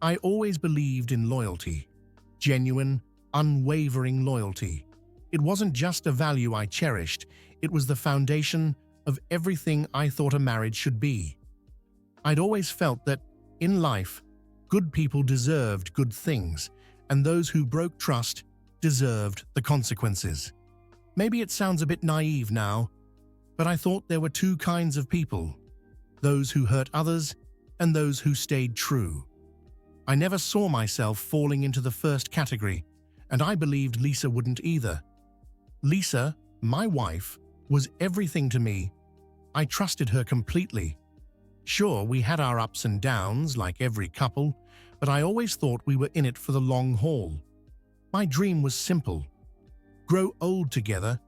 I always believed in loyalty, genuine, unwavering loyalty. It wasn't just a value I cherished, it was the foundation of everything I thought a marriage should be. I'd always felt that, in life, good people deserved good things, and those who broke trust deserved the consequences. Maybe it sounds a bit naive now, but I thought there were two kinds of people: those who hurt others and those who stayed true. I never saw myself falling into the first category, and I believed Lisa wouldn't either. Lisa, my wife, was everything to me. I trusted her completely. Sure, we had our ups and downs, like every couple, but I always thought we were in it for the long haul. My dream was simple: grow old together,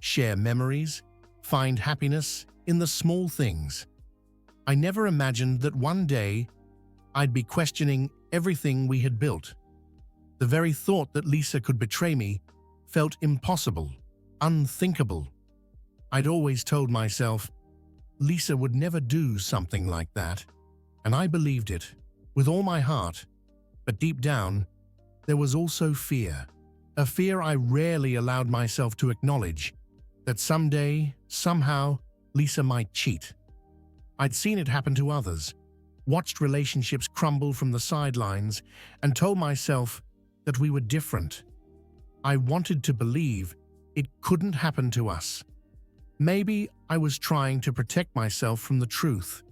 share memories, find happiness in the small things. I never imagined that one day I'd be questioning everything we had built. The very thought that Lisa could betray me felt impossible, unthinkable. I'd always told myself Lisa would never do something like that, and I believed it with all my heart. But deep down, there was also fear, a fear I rarely allowed myself to acknowledge, that someday, somehow, Lisa might cheat. I'd seen it happen to others, watched relationships crumble from the sidelines, and told myself that we were different. I wanted to believe it couldn't happen to us. Maybe I was trying to protect myself from the truth,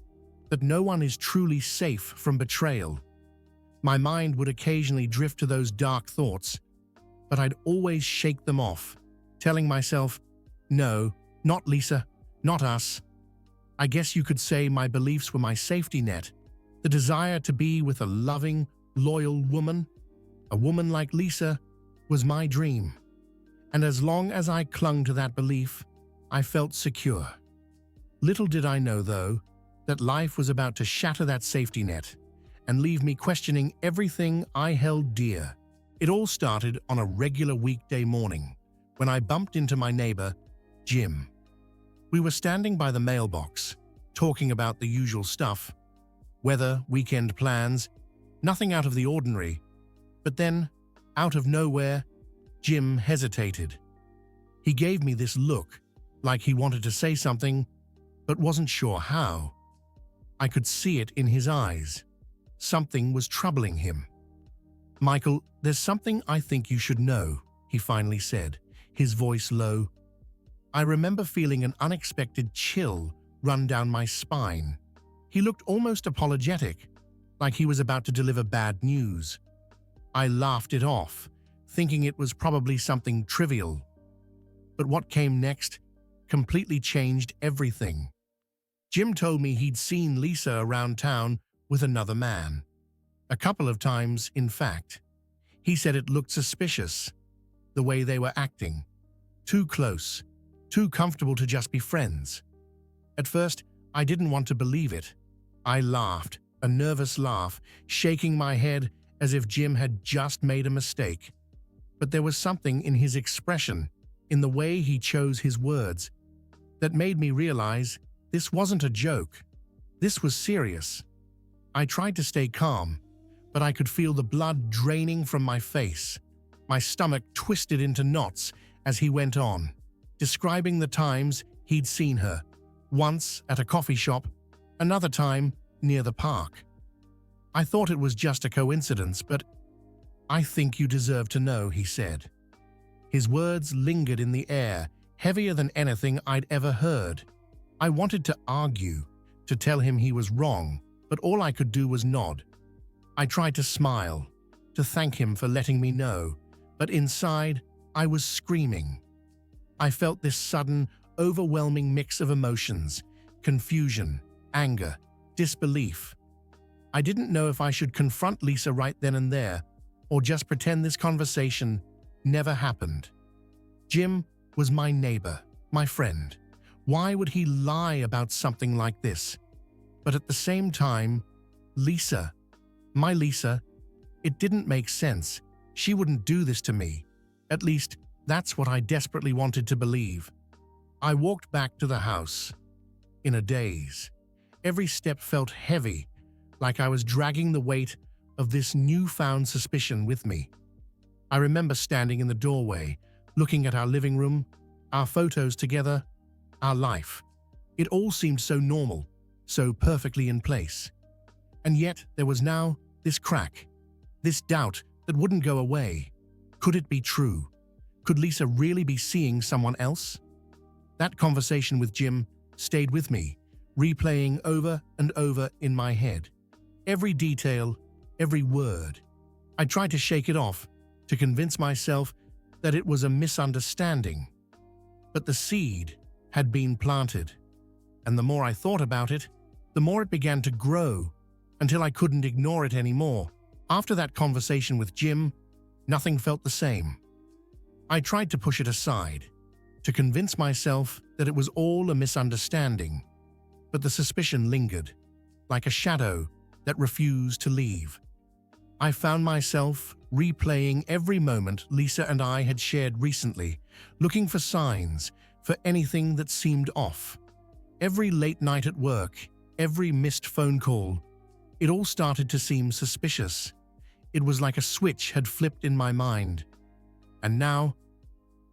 that no one is truly safe from betrayal. My mind would occasionally drift to those dark thoughts, but I'd always shake them off, telling myself, no, not Lisa, not us. I guess you could say my beliefs were my safety net. The desire to be with a loving, loyal woman, a woman like Lisa, was my dream. And as long as I clung to that belief, I felt secure. Little did I know, though, that life was about to shatter that safety net and leave me questioning everything I held dear. It all started on a regular weekday morning when I bumped into my neighbor, Jim. We were standing by the mailbox, talking about the usual stuff: weather, weekend plans, nothing out of the ordinary. But then, out of nowhere, Jim hesitated. He gave me this look, like he wanted to say something, but wasn't sure how. I could see it in his eyes. Something was troubling him. "Michael, there's something I think you should know," he finally said, his voice low. I remember feeling an unexpected chill run down my spine. He looked almost apologetic, like he was about to deliver bad news. I laughed it off, thinking it was probably something trivial. But what came next completely changed everything. Jim told me he'd seen Lisa around town with another man. A couple of times, in fact. He said it looked suspicious, the way they were acting. Too close, too comfortable to just be friends. At first, I didn't want to believe it. I laughed, a nervous laugh, shaking my head as if Jim had just made a mistake. But there was something in his expression, in the way he chose his words, that made me realize this wasn't a joke. This was serious. I tried to stay calm, but I could feel the blood draining from my face. My stomach twisted into knots as he went on, describing the times he'd seen her, once at a coffee shop, another time near the park. I thought it was just a coincidence, but "I think you deserve to know," he said. His words lingered in the air, heavier than anything I'd ever heard. I wanted to argue, to tell him he was wrong, but all I could do was nod. I tried to smile, to thank him for letting me know, but inside, I was screaming. I felt this sudden, overwhelming mix of emotions: confusion, anger, disbelief. I didn't know if I should confront Lisa right then and there, or just pretend this conversation never happened. Jim was my neighbor, my friend. Why would he lie about something like this? But at the same time, Lisa, my Lisa, it didn't make sense. She wouldn't do this to me. At least, that's what I desperately wanted to believe. I walked back to the house, in a daze. Every step felt heavy, like I was dragging the weight of this newfound suspicion with me. I remember standing in the doorway, looking at our living room, our photos together, our life. It all seemed so normal, so perfectly in place. And yet there was now this crack, this doubt that wouldn't go away. Could it be true? Could Lisa really be seeing someone else? That conversation with Jim stayed with me, replaying over and over in my head. Every detail, every word. I tried to shake it off, to convince myself that it was a misunderstanding. But the seed had been planted, and the more I thought about it, the more it began to grow, until I couldn't ignore it anymore. After that conversation with Jim, nothing felt the same. I tried to push it aside, to convince myself that it was all a misunderstanding, but the suspicion lingered, like a shadow that refused to leave. I found myself replaying every moment Lisa and I had shared recently, looking for signs, for anything that seemed off. Every late night at work, every missed phone call, it all started to seem suspicious. It was like a switch had flipped in my mind. And now,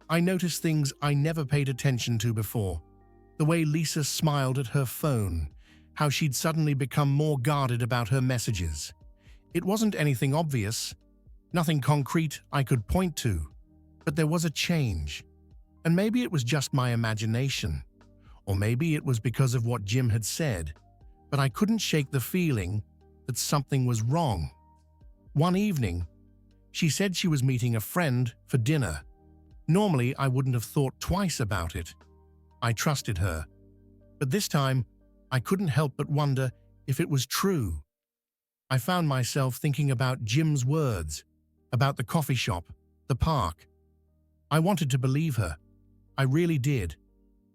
I noticed things I never paid attention to before. The way Lisa smiled at her phone, how she'd suddenly become more guarded about her messages. It wasn't anything obvious, nothing concrete I could point to, but there was a change. And maybe it was just my imagination, or maybe it was because of what Jim had said, but I couldn't shake the feeling that something was wrong. One evening, she said she was meeting a friend for dinner. Normally, I wouldn't have thought twice about it. I trusted her. But this time, I couldn't help but wonder if it was true. I found myself thinking about Jim's words, about the coffee shop, the park. I wanted to believe her. I really did.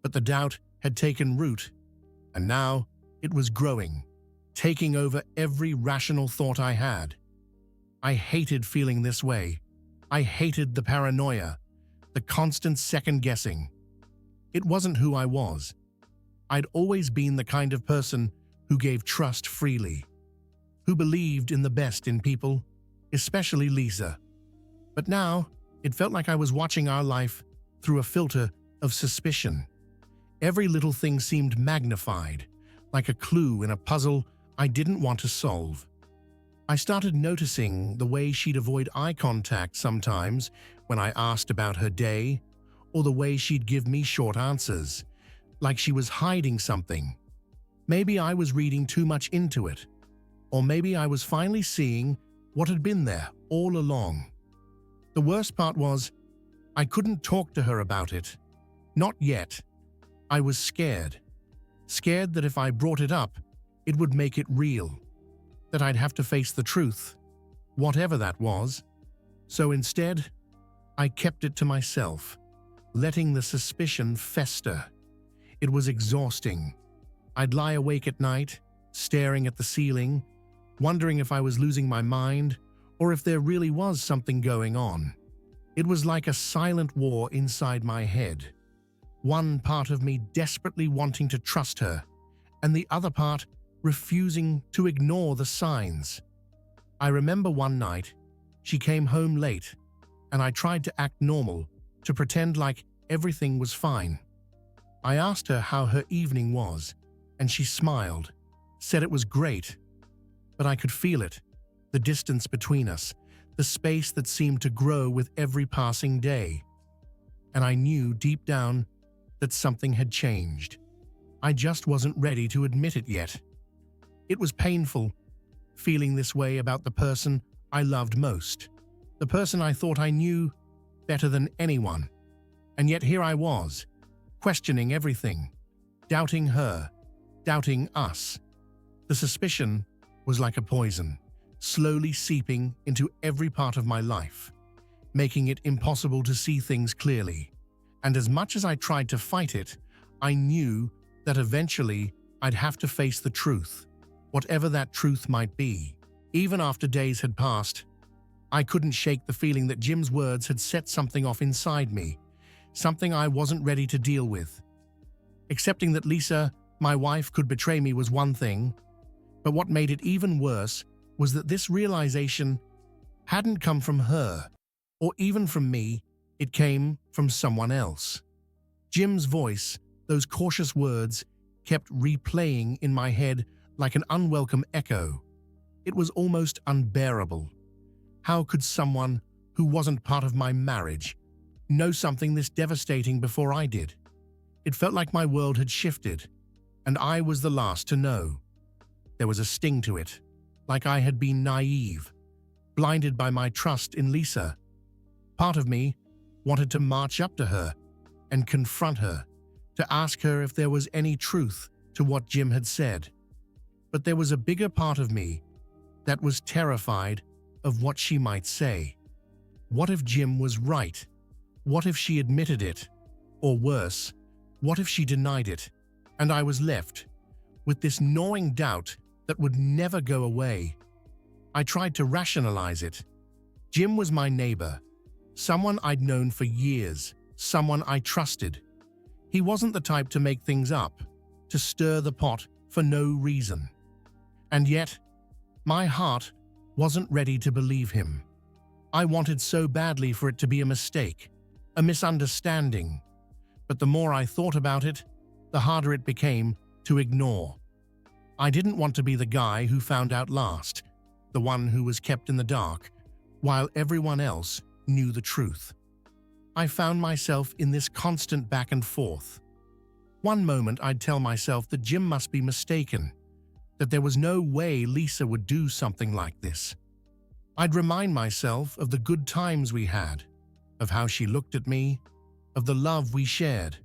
But the doubt had taken root, and now it was growing, taking over every rational thought I had. I hated feeling this way. I hated the paranoia, the constant second-guessing. It wasn't who I was. I'd always been the kind of person who gave trust freely, who believed in the best in people, especially Lisa. But now, it felt like I was watching our life through a filter of suspicion. Every little thing seemed magnified, like a clue in a puzzle I didn't want to solve. I started noticing the way she'd avoid eye contact sometimes when I asked about her day, or the way she'd give me short answers, like she was hiding something. Maybe I was reading too much into it, or maybe I was finally seeing what had been there all along. The worst part was, I couldn't talk to her about it. Not yet. I was scared. Scared that if I brought it up, it would make it real. That I'd have to face the truth, whatever that was. So instead, I kept it to myself, letting the suspicion fester. It was exhausting. I'd lie awake at night, staring at the ceiling, wondering if I was losing my mind or if there really was something going on. It was like a silent war inside my head. One part of me desperately wanting to trust her, and the other part refusing to ignore the signs. I remember one night, she came home late, and I tried to act normal, to pretend like everything was fine. I asked her how her evening was, and she smiled, said it was great. But I could feel it, the distance between us, the space that seemed to grow with every passing day. And I knew deep down that something had changed. I just wasn't ready to admit it yet. It was painful, feeling this way about the person I loved most, the person I thought I knew better than anyone. And yet here I was, questioning everything, doubting her, doubting us. The suspicion was like a poison, slowly seeping into every part of my life, making it impossible to see things clearly. And as much as I tried to fight it, I knew that eventually I'd have to face the truth, whatever that truth might be. Even after days had passed, I couldn't shake the feeling that Jim's words had set something off inside me, something I wasn't ready to deal with. Accepting that Lisa, my wife, could betray me was one thing, but what made it even worse was that this realization hadn't come from her, or even from me. It came from someone else. Jim's voice, those cautious words, kept replaying in my head like an unwelcome echo. It was almost unbearable. How could someone who wasn't part of my marriage know something this devastating before I did? It felt like my world had shifted, and I was the last to know. There was a sting to it, like I had been naive, blinded by my trust in Lisa. Part of me wanted to march up to her and confront her, to ask her if there was any truth to what Jim had said. But there was a bigger part of me that was terrified of what she might say. What if Jim was right? What if she admitted it? Or worse, what if she denied it? And I was left with this gnawing doubt that would never go away. I tried to rationalize it. Jim was my neighbor, someone I'd known for years, someone I trusted. He wasn't the type to make things up, to stir the pot for no reason. And yet, my heart wasn't ready to believe him. I wanted so badly for it to be a mistake, a misunderstanding. But the more I thought about it, the harder it became to ignore. I didn't want to be the guy who found out last, the one who was kept in the dark, while everyone else knew the truth. I found myself in this constant back and forth. One moment I'd tell myself that Jim must be mistaken, that there was no way Lisa would do something like this. I'd remind myself of the good times we had, of how she looked at me, of the love we shared.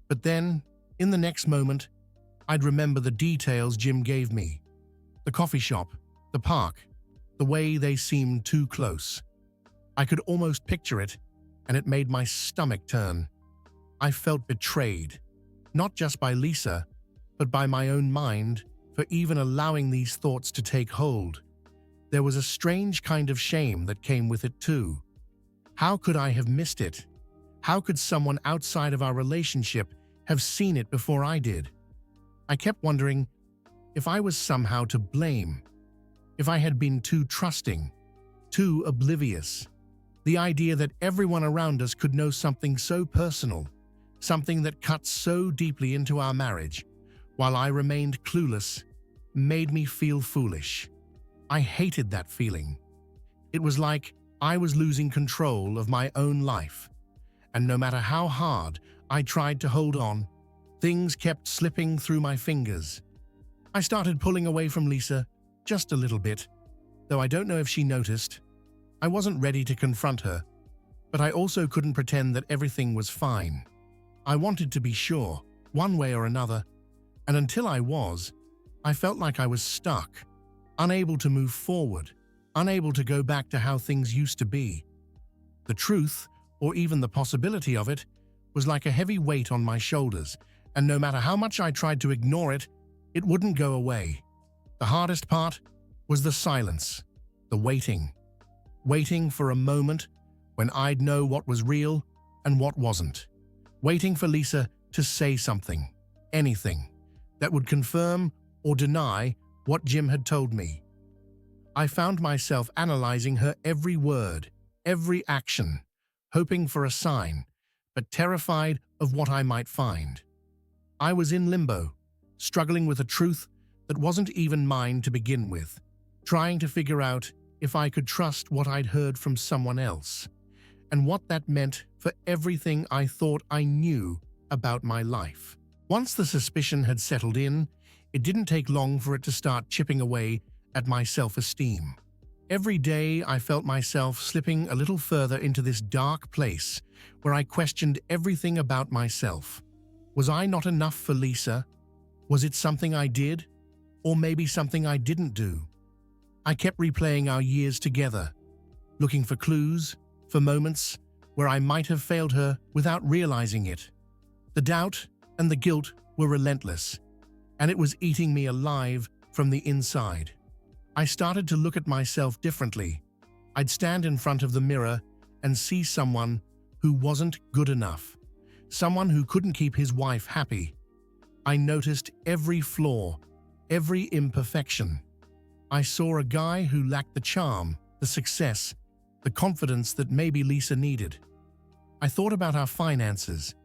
But then, in the next moment, I'd remember the details Jim gave me. The coffee shop, the park, the way they seemed too close. I could almost picture it, and it made my stomach turn. I felt betrayed, not just by Lisa, but by my own mind for even allowing these thoughts to take hold. There was a strange kind of shame that came with it too. How could I have missed it? How could someone outside of our relationship have seen it before I did? I kept wondering if I was somehow to blame, if I had been too trusting, too oblivious. The idea that everyone around us could know something so personal, something that cut so deeply into our marriage, while I remained clueless, made me feel foolish. I hated that feeling. It was like I was losing control of my own life, and no matter how hard I tried to hold on, things kept slipping through my fingers. I started pulling away from Lisa, just a little bit, though I don't know if she noticed. I wasn't ready to confront her, but I also couldn't pretend that everything was fine. I wanted to be sure, one way or another, and until I was, I felt like I was stuck, unable to move forward, unable to go back to how things used to be. The truth, or even the possibility of it, was like a heavy weight on my shoulders, and no matter how much I tried to ignore it, it wouldn't go away. The hardest part was the silence, the waiting. Waiting for a moment when I'd know what was real and what wasn't. Waiting for Lisa to say something, anything, that would confirm or deny what Jim had told me. I found myself analyzing her every word, every action, hoping for a sign, but terrified of what I might find. I was in limbo, struggling with a truth that wasn't even mine to begin with, trying to figure out if I could trust what I'd heard from someone else, and what that meant for everything I thought I knew about my life. Once the suspicion had settled in, it didn't take long for it to start chipping away at my self-esteem. Every day I felt myself slipping a little further into this dark place where I questioned everything about myself. Was I not enough for Lisa? Was it something I did? Or maybe something I didn't do? I kept replaying our years together, looking for clues, for moments where I might have failed her without realizing it. The doubt and the guilt were relentless, and it was eating me alive from the inside. I started to look at myself differently. I'd stand in front of the mirror and see someone who wasn't good enough, someone who couldn't keep his wife happy. I noticed every flaw, every imperfection. I saw a guy who lacked the charm, the success, the confidence that maybe Lisa needed. I thought about our finances,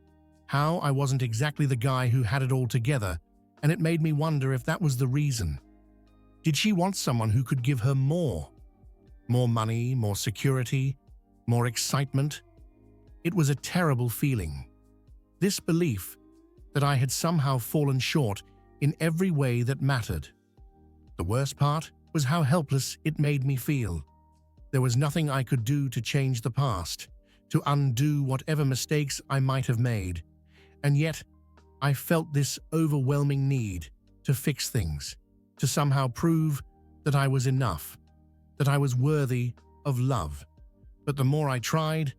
how I wasn't exactly the guy who had it all together, and it made me wonder if that was the reason. Did she want someone who could give her more? More money, more security, more excitement? It was a terrible feeling. This belief that I had somehow fallen short in every way that mattered. The worst part was how helpless it made me feel. There was nothing I could do to change the past, to undo whatever mistakes I might have made, and yet I felt this overwhelming need to fix things, to somehow prove that I was enough, that I was worthy of love. But the more I tried,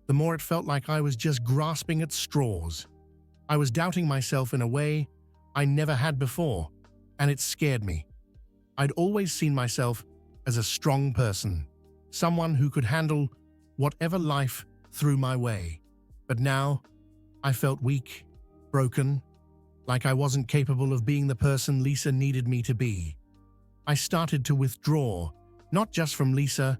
the more it felt like I was just grasping at straws. I was doubting myself in a way I never had before, and it scared me. I'd always seen myself as a strong person, someone who could handle whatever life threw my way. But now, I felt weak, broken, like I wasn't capable of being the person Lisa needed me to be. I started to withdraw, not just from Lisa,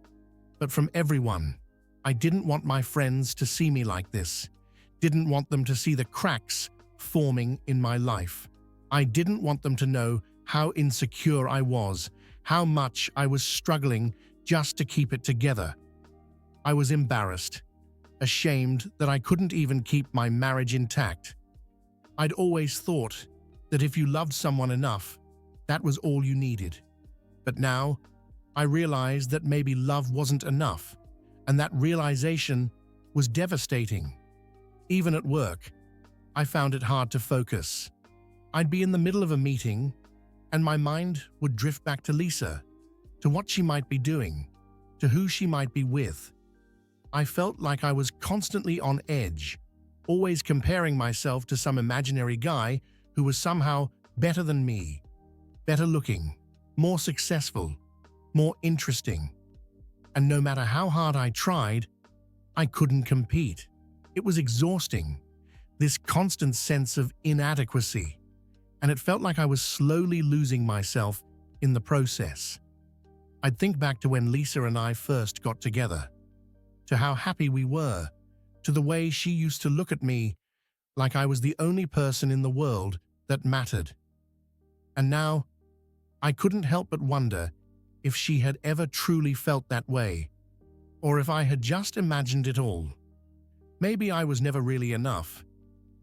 but from everyone. I didn't want my friends to see me like this, didn't want them to see the cracks forming in my life. I didn't want them to know how insecure I was, how much I was struggling just to keep it together. I was embarrassed, ashamed that I couldn't even keep my marriage intact. I'd always thought that if you loved someone enough, that was all you needed. But now, I realized that maybe love wasn't enough, and that realization was devastating. Even at work, I found it hard to focus. I'd be in the middle of a meeting, and my mind would drift back to Lisa, to what she might be doing, to who she might be with. I felt like I was constantly on edge, always comparing myself to some imaginary guy who was somehow better than me, better looking, more successful, more interesting. And no matter how hard I tried, I couldn't compete. It was exhausting, this constant sense of inadequacy, and it felt like I was slowly losing myself in the process. I'd think back to when Lisa and I first got together, to how happy we were, to the way she used to look at me like I was the only person in the world that mattered. And now, I couldn't help but wonder if she had ever truly felt that way, or if I had just imagined it all. Maybe I was never really enough,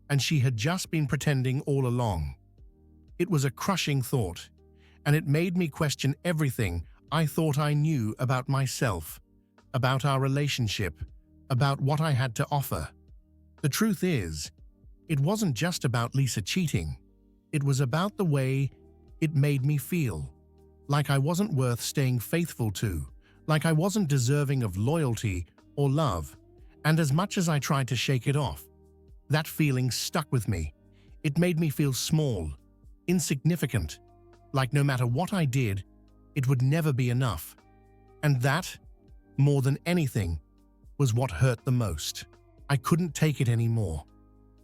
and she had just been pretending all along. It was a crushing thought, and it made me question everything I thought I knew about myself, about our relationship, about what I had to offer. The truth is, it wasn't just about Lisa cheating. It was about the way it made me feel, like I wasn't worth staying faithful to, like I wasn't deserving of loyalty or love. And as much as I tried to shake it off, that feeling stuck with me. It made me feel small, insignificant, like no matter what I did, it would never be enough. And that, more than anything, was what hurt the most. I couldn't take it anymore.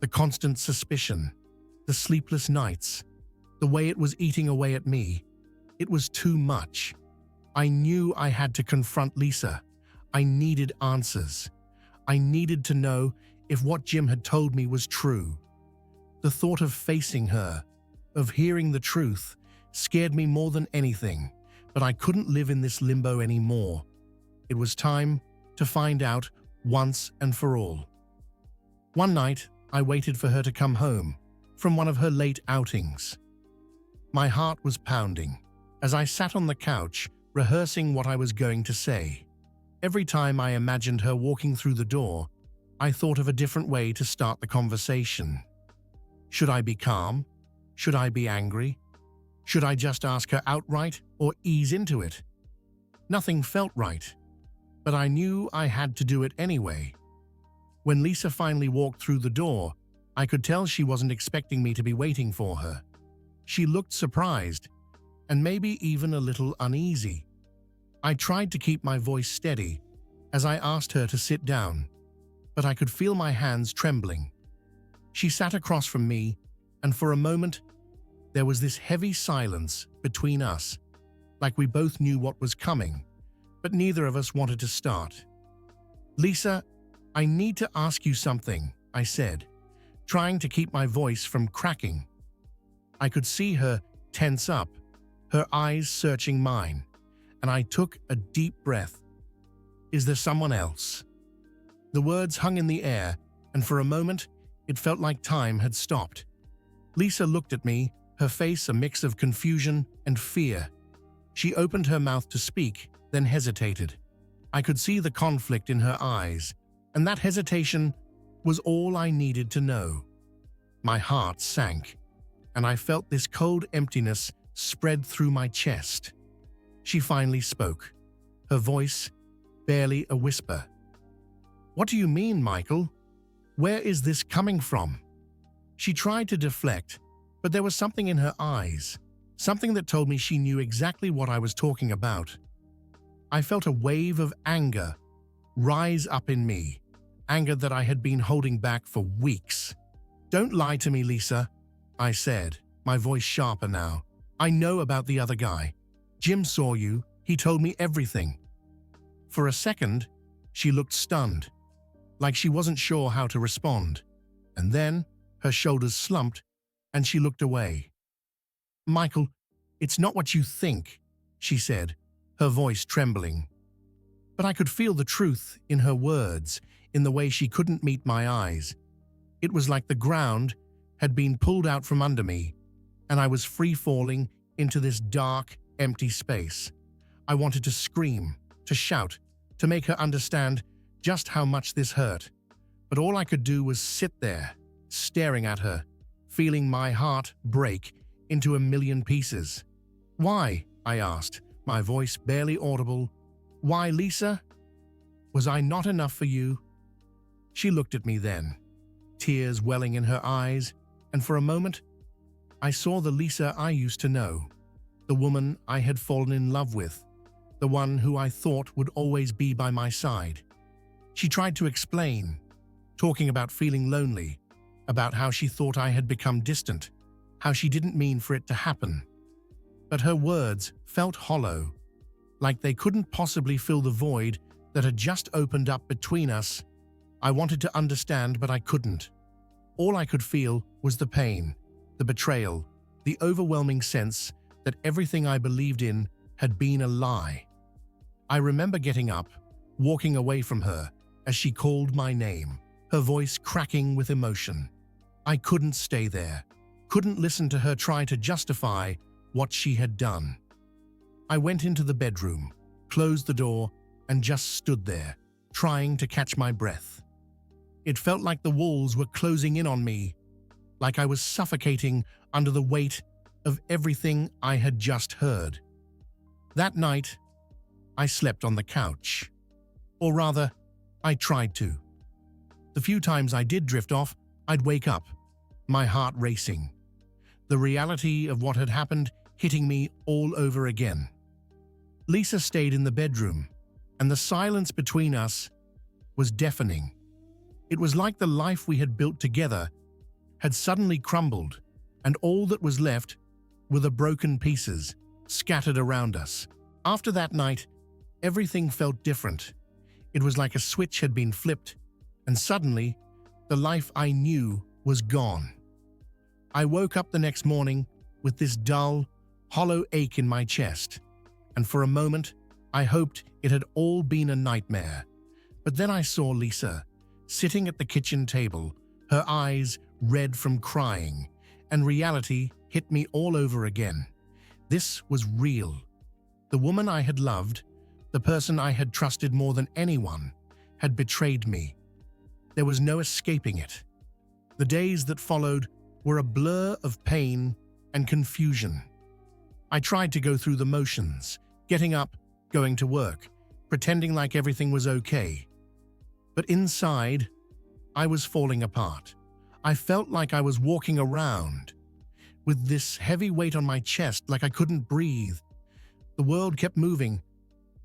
The constant suspicion, the sleepless nights, the way it was eating away at me. It was too much. I knew I had to confront Lisa. I needed answers. I needed to know if what Jim had told me was true. The thought of facing her, of hearing the truth, scared me more than anything, but I couldn't live in this limbo anymore. It was time to find out once and for all. One night, I waited for her to come home from one of her late outings. My heart was pounding as I sat on the couch, rehearsing what I was going to say. Every time I imagined her walking through the door, I thought of a different way to start the conversation. Should I be calm? Should I be angry? Should I just ask her outright or ease into it? Nothing felt right, but I knew I had to do it anyway. When Lisa finally walked through the door, I could tell she wasn't expecting me to be waiting for her. She looked surprised, and maybe even a little uneasy. I tried to keep my voice steady as I asked her to sit down, but I could feel my hands trembling. She sat across from me, and for a moment, there was this heavy silence between us, like we both knew what was coming, but neither of us wanted to start. "Lisa, I need to ask you something," I said, trying to keep my voice from cracking. I could see her tense up, her eyes searching mine, and I took a deep breath. "Is there someone else?" The words hung in the air, and for a moment, it felt like time had stopped. Lisa looked at me, her face a mix of confusion and fear. She opened her mouth to speak, then hesitated. I could see the conflict in her eyes, and that hesitation was all I needed to know. My heart sank, and I felt this cold emptiness spread through my chest. She finally spoke, her voice barely a whisper. "What do you mean, Michael? Where is this coming from?" She tried to deflect, but there was something in her eyes, something that told me she knew exactly what I was talking about. I felt a wave of anger rise up in me, anger that I had been holding back for weeks. "Don't lie to me, Lisa," I said, my voice sharper now. "I know about the other guy. Jim saw you. He told me everything." For a second, she looked stunned, like she wasn't sure how to respond. And then her shoulders slumped and she looked away. "Michael, it's not what you think," she said, her voice trembling. But I could feel the truth in her words, in the way she couldn't meet my eyes. It was like the ground had been pulled out from under me, and I was free-falling into this dark, empty space. I wanted to scream, to shout, to make her understand just how much this hurt. But all I could do was sit there, staring at her, feeling my heart break into a million pieces. "Why?" I asked, my voice barely audible. "Why, Lisa? Was I not enough for you?" She looked at me then, tears welling in her eyes, and for a moment, I saw the Lisa I used to know, the woman I had fallen in love with, the one who I thought would always be by my side. She tried to explain, talking about feeling lonely, about how she thought I had become distant, how she didn't mean for it to happen. But her words felt hollow, like they couldn't possibly fill the void that had just opened up between us. I wanted to understand, but I couldn't. All I could feel was the pain, the betrayal, the overwhelming sense that everything I believed in had been a lie. I remember getting up, walking away from her as she called my name, her voice cracking with emotion. I couldn't stay there, couldn't listen to her try to justify what she had done. I went into the bedroom, closed the door, and just stood there, trying to catch my breath. It felt like the walls were closing in on me, like I was suffocating under the weight of everything I had just heard. That night, I slept on the couch. Or rather, I tried to. The few times I did drift off, I'd wake up, my heart racing, the reality of what had happened hitting me all over again. Lisa stayed in the bedroom, and the silence between us was deafening. It was like the life we had built together had suddenly crumbled, and all that was left were the broken pieces scattered around us. After that night, everything felt different. It was like a switch had been flipped, and suddenly, the life I knew was gone. I woke up the next morning with this dull, hollow ache in my chest, and for a moment, I hoped it had all been a nightmare. But then I saw Lisa, sitting at the kitchen table, her eyes red from crying, and reality hit me all over again. This was real. The woman I had loved, the person I had trusted more than anyone, had betrayed me. There was no escaping it. The days that followed were a blur of pain and confusion. I tried to go through the motions, getting up, going to work, pretending like everything was okay. But inside, I was falling apart. I felt like I was walking around with this heavy weight on my chest, like I couldn't breathe. The world kept moving,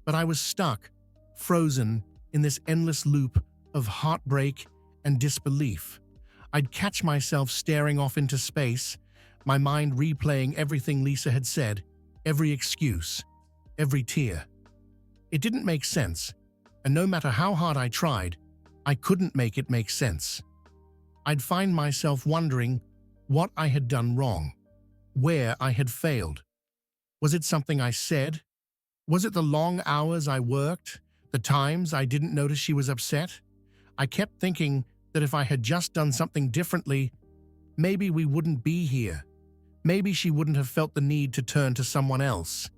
but I was stuck, frozen in this endless loop of heartbreak and disbelief. I'd catch myself staring off into space, my mind replaying everything Lisa had said, every excuse, every tear. It didn't make sense, and no matter how hard I tried, I couldn't make it make sense. I'd find myself wondering what I had done wrong, where I had failed. Was it something I said? Was it the long hours I worked, the times I didn't notice she was upset? I kept thinking that if I had just done something differently, maybe we wouldn't be here. Maybe she wouldn't have felt the need to turn to someone else.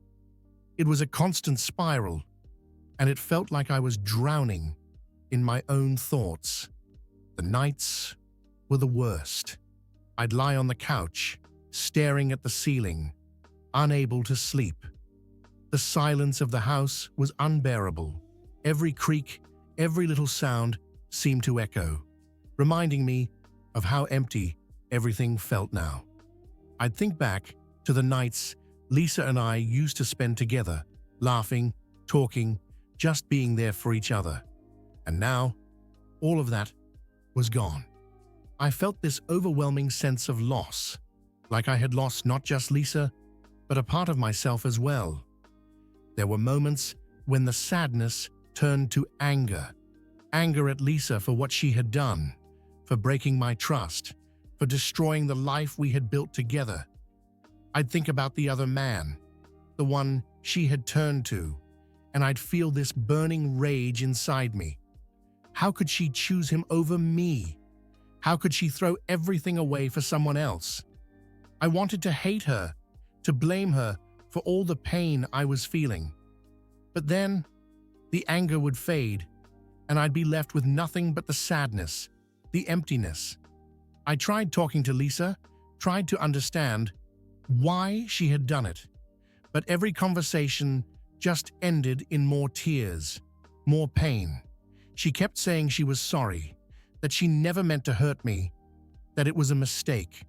It was a constant spiral, and it felt like I was drowning in my own thoughts. The nights were the worst. I'd lie on the couch, staring at the ceiling, unable to sleep. The silence of the house was unbearable. Every creak, every little sound seemed to echo, reminding me of how empty everything felt now. I'd think back to the nights Lisa and I used to spend together, laughing, talking, just being there for each other. And now, all of that was gone. I felt this overwhelming sense of loss, like I had lost not just Lisa, but a part of myself as well. There were moments when the sadness turned to anger. Anger at Lisa for what she had done, for breaking my trust, for destroying the life we had built together. I'd think about the other man, the one she had turned to, and I'd feel this burning rage inside me. How could she choose him over me? How could she throw everything away for someone else? I wanted to hate her, to blame her for all the pain I was feeling. But then, the anger would fade, and I'd be left with nothing but the sadness, the emptiness. I tried talking to Lisa, tried to understand why she had done it, but every conversation just ended in more tears, more pain. She kept saying she was sorry, that she never meant to hurt me, that it was a mistake.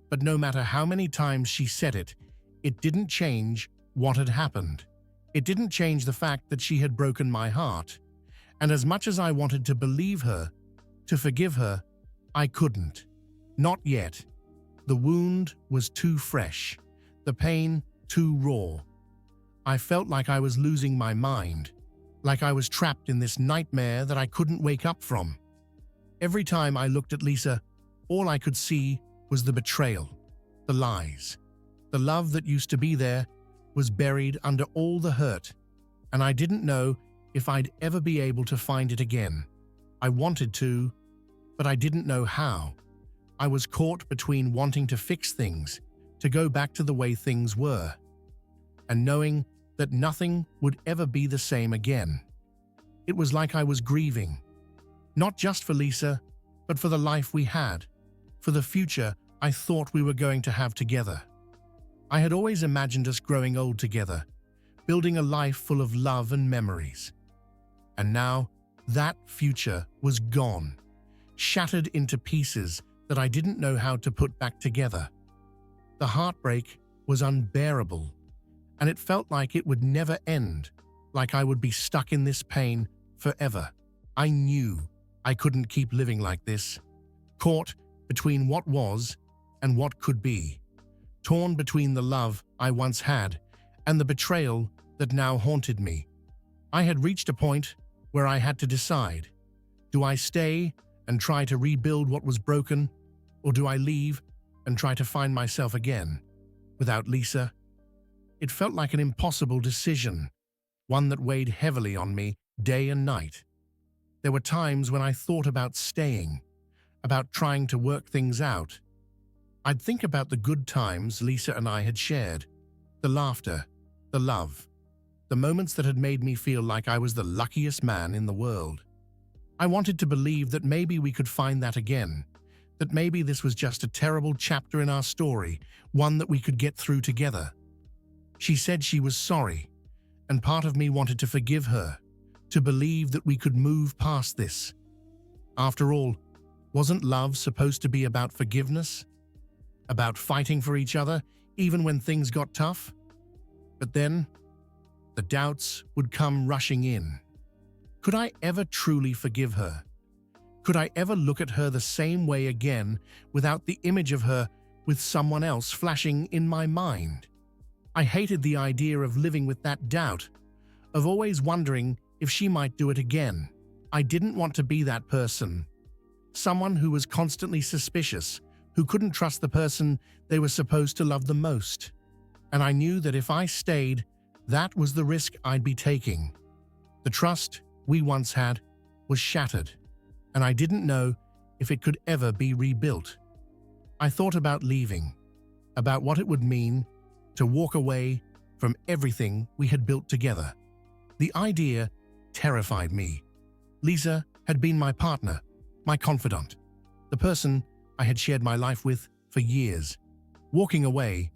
But no matter how many times she said it, it didn't change what had happened. It didn't change the fact that she had broken my heart. And as much as I wanted to believe her, to forgive her, I couldn't. Not yet. The wound was too fresh, the pain too raw. I felt like I was losing my mind, like I was trapped in this nightmare that I couldn't wake up from. Every time I looked at Lisa, all I could see was the betrayal, the lies. The love that used to be there was buried under all the hurt, and I didn't know if I'd ever be able to find it again. I wanted to, but I didn't know how. I was caught between wanting to fix things, to go back to the way things were, and knowing that nothing would ever be the same again. It was like I was grieving, not just for Lisa, but for the life we had, for the future I thought we were going to have together. I had always imagined us growing old together, building a life full of love and memories. And now, that future was gone, shattered into pieces that I didn't know how to put back together. The heartbreak was unbearable, and it felt like it would never end, like I would be stuck in this pain forever. I knew I couldn't keep living like this, caught between what was and what could be, torn between the love I once had and the betrayal that now haunted me. I had reached a point where I had to decide. Do I stay and try to rebuild what was broken, or do I leave and try to find myself again? Without Lisa, it felt like an impossible decision, one that weighed heavily on me day and night. There were times when I thought about staying, about trying to work things out. I'd think about the good times Lisa and I had shared, the laughter, the love, the moments that had made me feel like I was the luckiest man in the world. I wanted to believe that maybe we could find that again, that maybe this was just a terrible chapter in our story, one that we could get through together. She said she was sorry, and part of me wanted to forgive her, to believe that we could move past this. After all, wasn't love supposed to be about forgiveness? About fighting for each other, even when things got tough? But then, the doubts would come rushing in. Could I ever truly forgive her? Could I ever look at her the same way again without the image of her with someone else flashing in my mind? I hated the idea of living with that doubt, of always wondering if she might do it again. I didn't want to be that person. Someone who was constantly suspicious, who couldn't trust the person they were supposed to love the most. And I knew that if I stayed, that was the risk I'd be taking. The trust we once had was shattered, and I didn't know if it could ever be rebuilt. I thought about leaving, about what it would mean to walk away from everything we had built together. The idea terrified me. Lisa had been my partner, my confidant, the person I had shared my life with for years. Walking away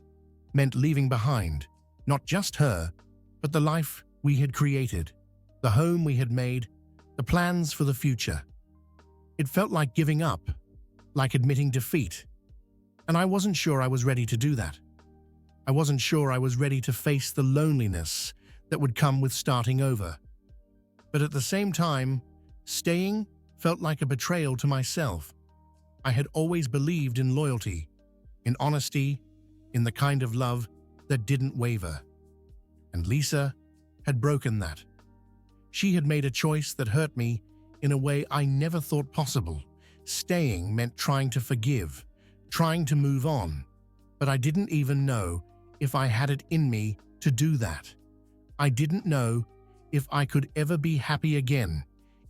meant leaving behind not just her, but the life we had created, the home we had made, the plans for the future. It felt like giving up, like admitting defeat. And I wasn't sure I was ready to do that. I wasn't sure I was ready to face the loneliness that would come with starting over. But at the same time, staying felt like a betrayal to myself. I had always believed in loyalty, in honesty, in the kind of love that didn't waver. And Lisa had broken that. She had made a choice that hurt me in a way I never thought possible. Staying meant trying to forgive, trying to move on, but I didn't even know if I had it in me to do that. I didn't know if I could ever be happy again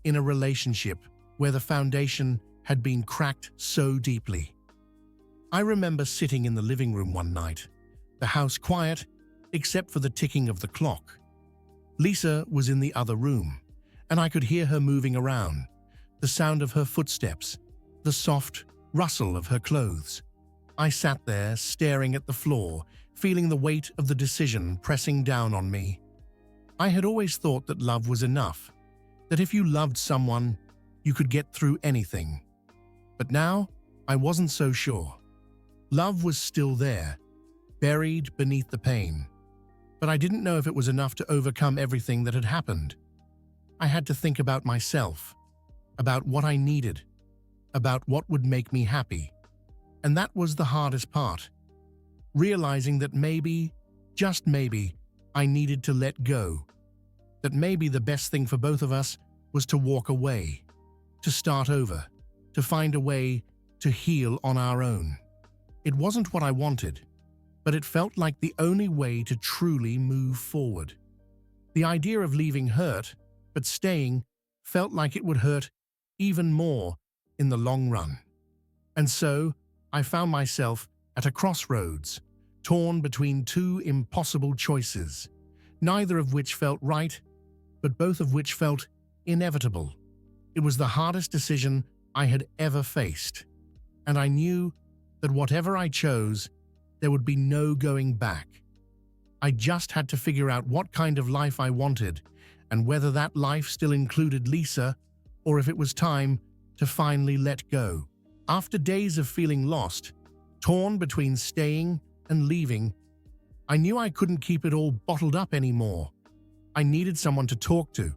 in a relationship where the foundation had been cracked so deeply. I remember sitting in the living room one night, the house quiet except for the ticking of the clock. Lisa was in the other room, and I could hear her moving around, the sound of her footsteps, the soft rustle of her clothes. I sat there, staring at the floor, feeling the weight of the decision pressing down on me. I had always thought that love was enough, that if you loved someone, you could get through anything. But now, I wasn't so sure. Love was still there, buried beneath the pain. But I didn't know if it was enough to overcome everything that had happened. I had to think about myself, about what I needed, about what would make me happy. And that was the hardest part. Realizing that maybe, just maybe, I needed to let go. That maybe the best thing for both of us was to walk away, to start over, to find a way to heal on our own. It wasn't what I wanted, but it felt like the only way to truly move forward. The idea of leaving hurt, but staying felt like it would hurt even more in the long run. And so, I found myself at a crossroads, torn between two impossible choices, neither of which felt right, but both of which felt inevitable. It was the hardest decision I had ever faced, and I knew that whatever I chose, there would be no going back. I just had to figure out what kind of life I wanted, and whether that life still included Lisa, or if it was time to finally let go. After days of feeling lost, torn between staying and leaving, I knew I couldn't keep it all bottled up anymore. I needed someone to talk to,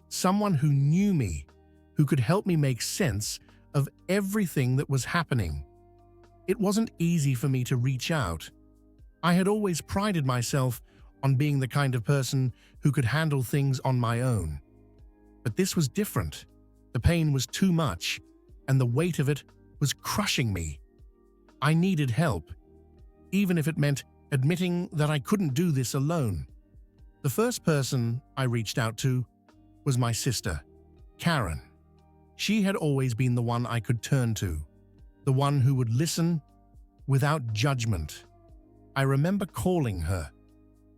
someone who knew me, who could help me make sense of everything that was happening. It wasn't easy for me to reach out. I had always prided myself on being the kind of person who could handle things on my own. But this was different. The pain was too much, and the weight of it was crushing me. I needed help, even if it meant admitting that I couldn't do this alone. The first person I reached out to was my sister, Karen. She had always been the one I could turn to, the one who would listen without judgment. I remember calling her,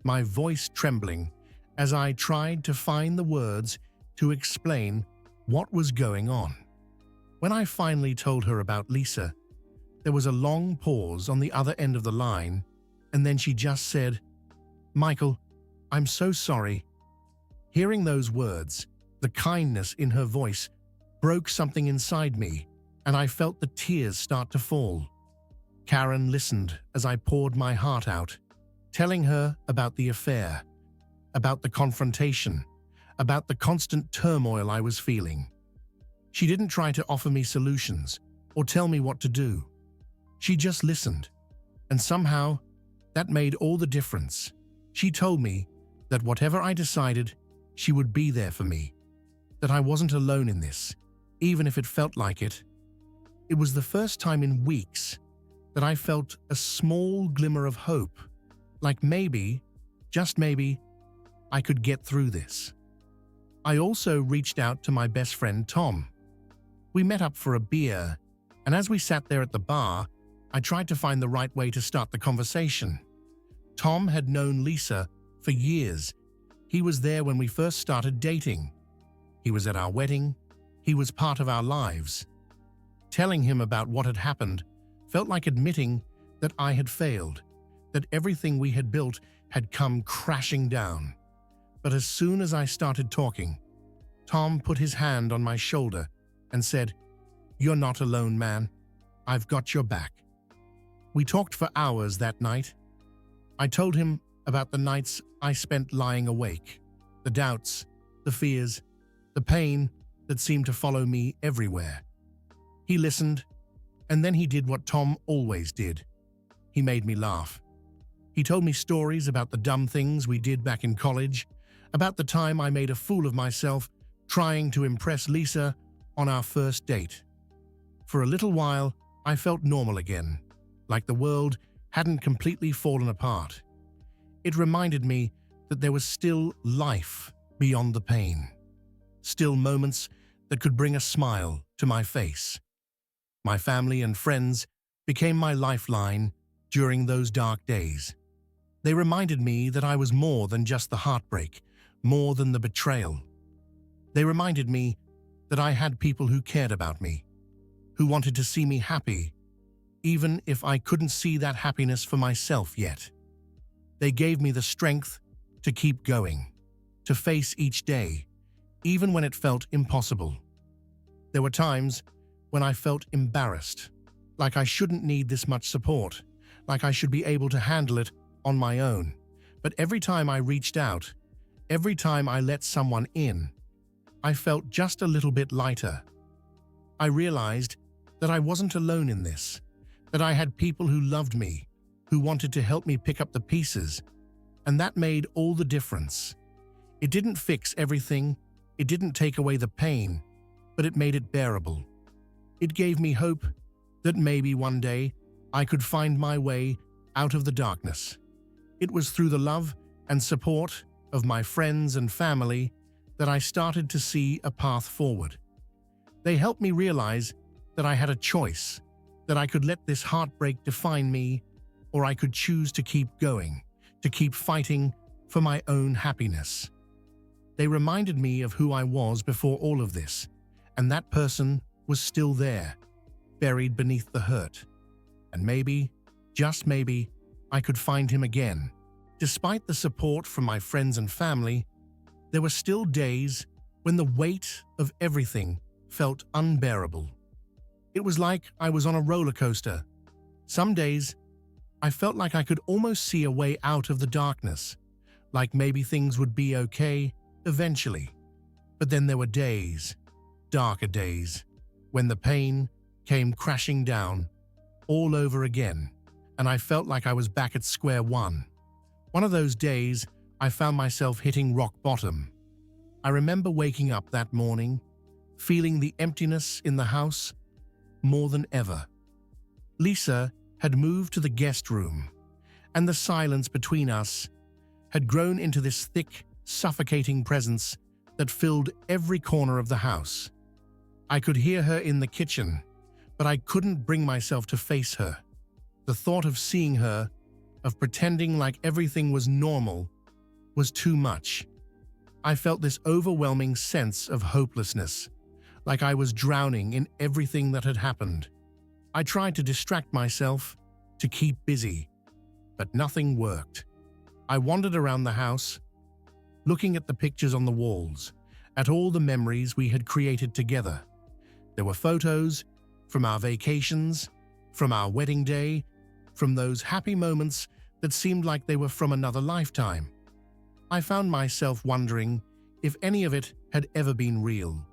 my voice trembling as I tried to find the words to explain what was going on. When I finally told her about Lisa, there was a long pause on the other end of the line, and then she just said, "Michael, I'm so sorry." Hearing those words, the kindness in her voice broke something inside me, and I felt the tears start to fall. Karen listened as I poured my heart out, telling her about the affair, about the confrontation, about the constant turmoil I was feeling. She didn't try to offer me solutions or tell me what to do. She just listened, and somehow That made all the difference. She told me that whatever I decided, she would be there for me, that I wasn't alone in this, even if it felt like it. It was the first time in weeks that I felt a small glimmer of hope, like maybe, just maybe, I could get through this. I also reached out to my best friend Tom. We met up for a beer, and as we sat there at the bar, I tried to find the right way to start the conversation. Tom had known Lisa for years. He was there when we first started dating. He was at our wedding. He was part of our lives. Telling him about what had happened felt like admitting that I had failed, that everything we had built had come crashing down. But as soon as I started talking, Tom put his hand on my shoulder and said, "You're not alone, man. I've got your back." We talked for hours that night. I told him about the nights I spent lying awake, the doubts, the fears, the pain that seemed to follow me everywhere. He listened, and then he did what Tom always did. He made me laugh. He told me stories about the dumb things we did back in college, about the time I made a fool of myself trying to impress Lisa on our first date. For a little while, I felt normal again, like the world hadn't completely fallen apart. It reminded me that there was still life beyond the pain, still moments that could bring a smile to my face. My family and friends became my lifeline during those dark days. They reminded me that I was more than just the heartbreak, more than the betrayal. They reminded me that I had people who cared about me, who wanted to see me happy, even if I couldn't see that happiness for myself yet. They gave me the strength to keep going, to face each day, even when it felt impossible. There were times when I felt embarrassed, like I shouldn't need this much support, like I should be able to handle it on my own. But every time I reached out, every time I let someone in, I felt just a little bit lighter. I realized that I wasn't alone in this, that I had people who loved me, who wanted to help me pick up the pieces, and that made all the difference. It didn't fix everything, it didn't take away the pain, but it made it bearable. It gave me hope that maybe one day I could find my way out of the darkness. It was through the love and support of my friends and family that I started to see a path forward. They helped me realize that I had a choice, that I could let this heartbreak define me, or I could choose to keep going, to keep fighting for my own happiness. They reminded me of who I was before all of this, and that person was still there, buried beneath the hurt. And maybe, just maybe, I could find him again. Despite the support from my friends and family, there were still days when the weight of everything felt unbearable. It was like I was on a roller coaster. Some days, I felt like I could almost see a way out of the darkness, like maybe things would be okay eventually. But then there were days, darker days, when the pain came crashing down all over again, and I felt like I was back at square one. One of those days, I found myself hitting rock bottom. I remember waking up that morning, feeling the emptiness in the house more than ever. Lisa had moved to the guest room, and the silence between us had grown into this thick, suffocating presence that filled every corner of the house. I could hear her in the kitchen, but I couldn't bring myself to face her. The thought of seeing her, of pretending like everything was normal, was too much. I felt this overwhelming sense of hopelessness, like I was drowning in everything that had happened. I tried to distract myself, to keep busy, but nothing worked. I wandered around the house, looking at the pictures on the walls, at all the memories we had created together. There were photos from our vacations, from our wedding day, from those happy moments that seemed like they were from another lifetime. I found myself wondering if any of it had ever been real,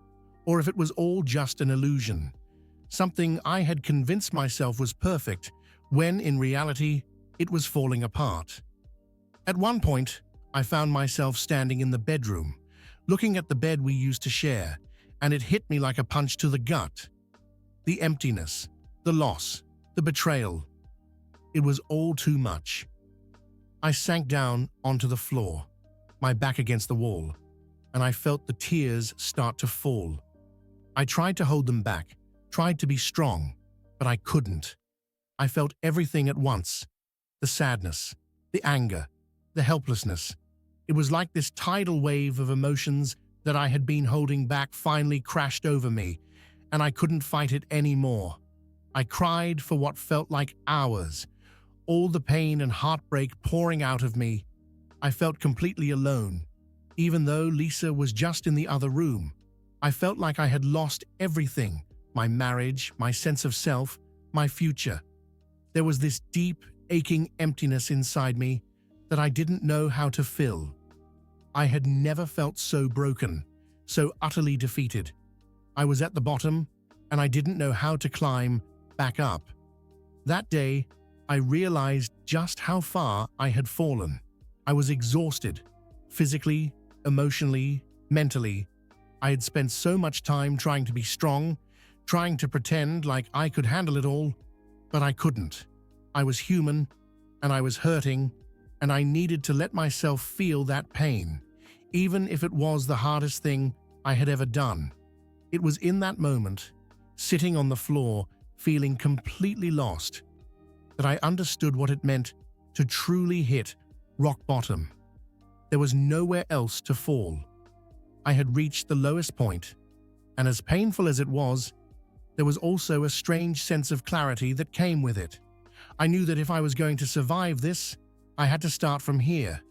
or if it was all just an illusion, something I had convinced myself was perfect, when in reality It was falling apart. At one point, I found myself standing in the bedroom, looking at the bed we used to share, and it hit me like a punch to the gut. The emptiness, the loss, the betrayal. It was all too much. I sank down onto the floor, my back against the wall, and I felt the tears start to fall. I tried to hold them back, tried to be strong, but I couldn't. I felt everything at once. The sadness, the anger, the helplessness. It was like this tidal wave of emotions that I had been holding back finally crashed over me, and I couldn't fight it anymore. I cried for what felt like hours, all the pain and heartbreak pouring out of me. I felt completely alone. Even though Lisa was just in the other room, I felt like I had lost everything: my marriage, my sense of self, my future. There was this deep, aching emptiness inside me that I didn't know how to fill. I had never felt so broken, so utterly defeated. I was at the bottom, and I didn't know how to climb back up. That day, I realized just how far I had fallen. I was exhausted, physically, emotionally, mentally. I had spent so much time trying to be strong, trying to pretend like I could handle it all, but I couldn't. I was human, and I was hurting, and I needed to let myself feel that pain, even if it was the hardest thing I had ever done. It was in that moment, sitting on the floor, feeling completely lost, that I understood what it meant to truly hit rock bottom. There was nowhere else to fall. I had reached the lowest point, and as painful as it was, there was also a strange sense of clarity that came with it. I knew that if I was going to survive this, I had to start from here,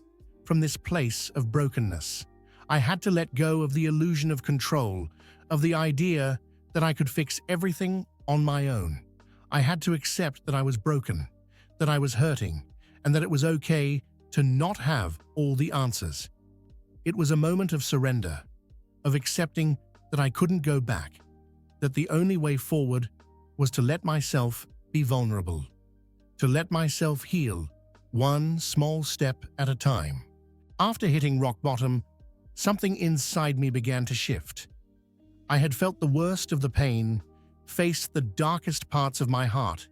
from this place of brokenness. I had to let go of the illusion of control, of the idea that I could fix everything on my own. I had to accept that I was broken, that I was hurting, and that it was okay to not have all the answers. It was a moment of surrender, of accepting that I couldn't go back, that the only way forward was to let myself be vulnerable, to let myself heal, one small step at a time. After hitting rock bottom, something inside me began to shift. I had felt the worst of the pain, faced the darkest parts of my heart,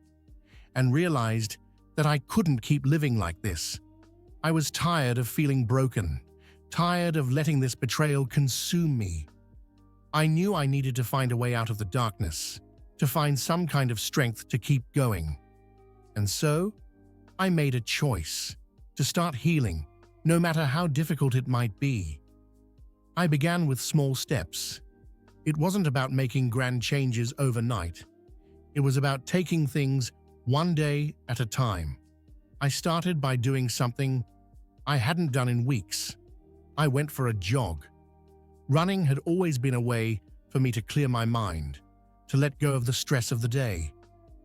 and realized that I couldn't keep living like this. I was tired of feeling broken, tired of letting this betrayal consume me. I knew I needed to find a way out of the darkness, to find some kind of strength to keep going. And so, I made a choice to start healing, no matter how difficult it might be. I began with small steps. It wasn't about making grand changes overnight. It was about taking things one day at a time. I started by doing something I hadn't done in weeks. I went for a jog. Running had always been a way for me to clear my mind, to let go of the stress of the day.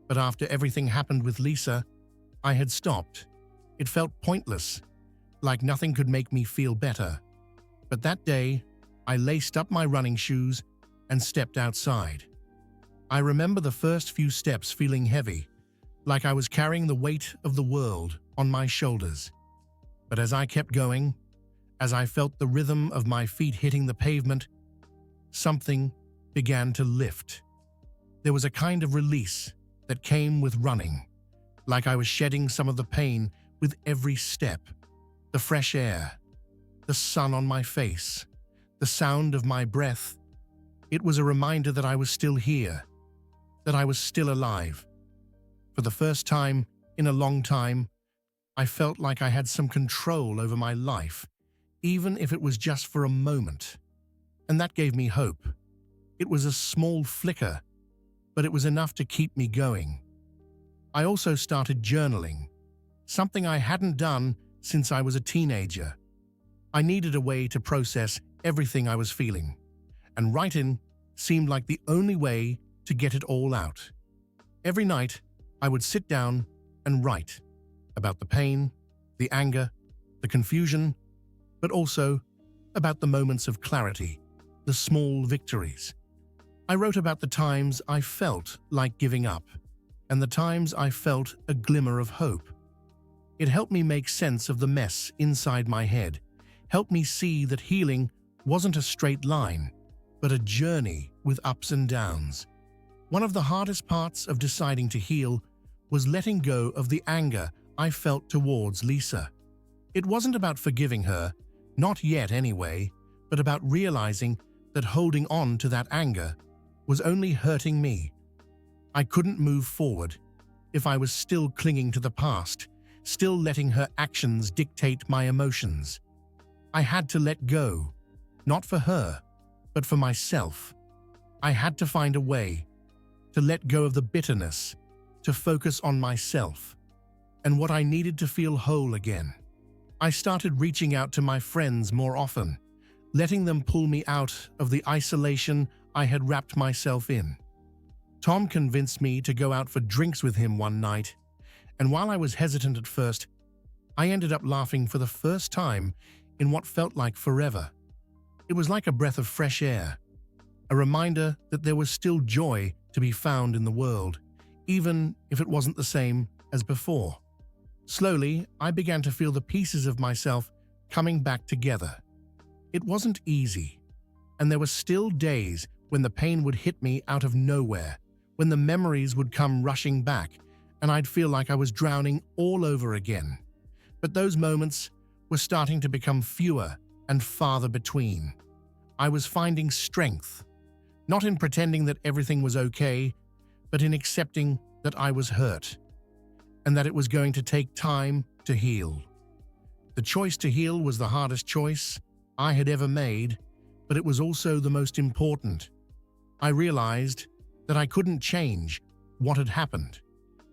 But after everything happened with Lisa, I had stopped. It felt pointless, like nothing could make me feel better. But that day, I laced up my running shoes and stepped outside. I remember the first few steps feeling heavy, like I was carrying the weight of the world on my shoulders. But as I kept going, as I felt the rhythm of my feet hitting the pavement, something began to lift. There was a kind of release that came with running, like I was shedding some of the pain with every step. The fresh air, the sun on my face, the sound of my breath. It was a reminder that I was still here, that I was still alive. For the first time in a long time, I felt like I had some control over my life, even if it was just for a moment. And that gave me hope. It was a small flicker, but it was enough to keep me going. I also started journaling, something I hadn't done since I was a teenager. I needed a way to process everything I was feeling, and writing seemed like the only way to get it all out. Every night, I would sit down and write about the pain, the anger, the confusion, but also about the moments of clarity, the small victories. I wrote about the times I felt like giving up, and the times I felt a glimmer of hope. It helped me make sense of the mess inside my head, helped me see that healing wasn't a straight line, but a journey with ups and downs. One of the hardest parts of deciding to heal was letting go of the anger I felt towards Lisa. It wasn't about forgiving her, not yet anyway, but about realizing that holding on to that anger was only hurting me. I couldn't move forward if I was still clinging to the past, still letting her actions dictate my emotions. I had to let go, not for her, but for myself. I had to find a way to let go of the bitterness, to focus on myself and what I needed to feel whole again. I started reaching out to my friends more often, letting them pull me out of the isolation I had wrapped myself in. Tom convinced me to go out for drinks with him one night, and while I was hesitant at first, I ended up laughing for the first time in what felt like forever. It was like a breath of fresh air, a reminder that there was still joy to be found in the world, even if it wasn't the same as before. Slowly, I began to feel the pieces of myself coming back together. It wasn't easy, and there were still days when the pain would hit me out of nowhere, when the memories would come rushing back, and I'd feel like I was drowning all over again. But those moments were starting to become fewer and farther between. I was finding strength, not in pretending that everything was okay, but in accepting that I was hurt, and that it was going to take time to heal. The choice to heal was the hardest choice I had ever made, but it was also the most important. I realized that I couldn't change what had happened,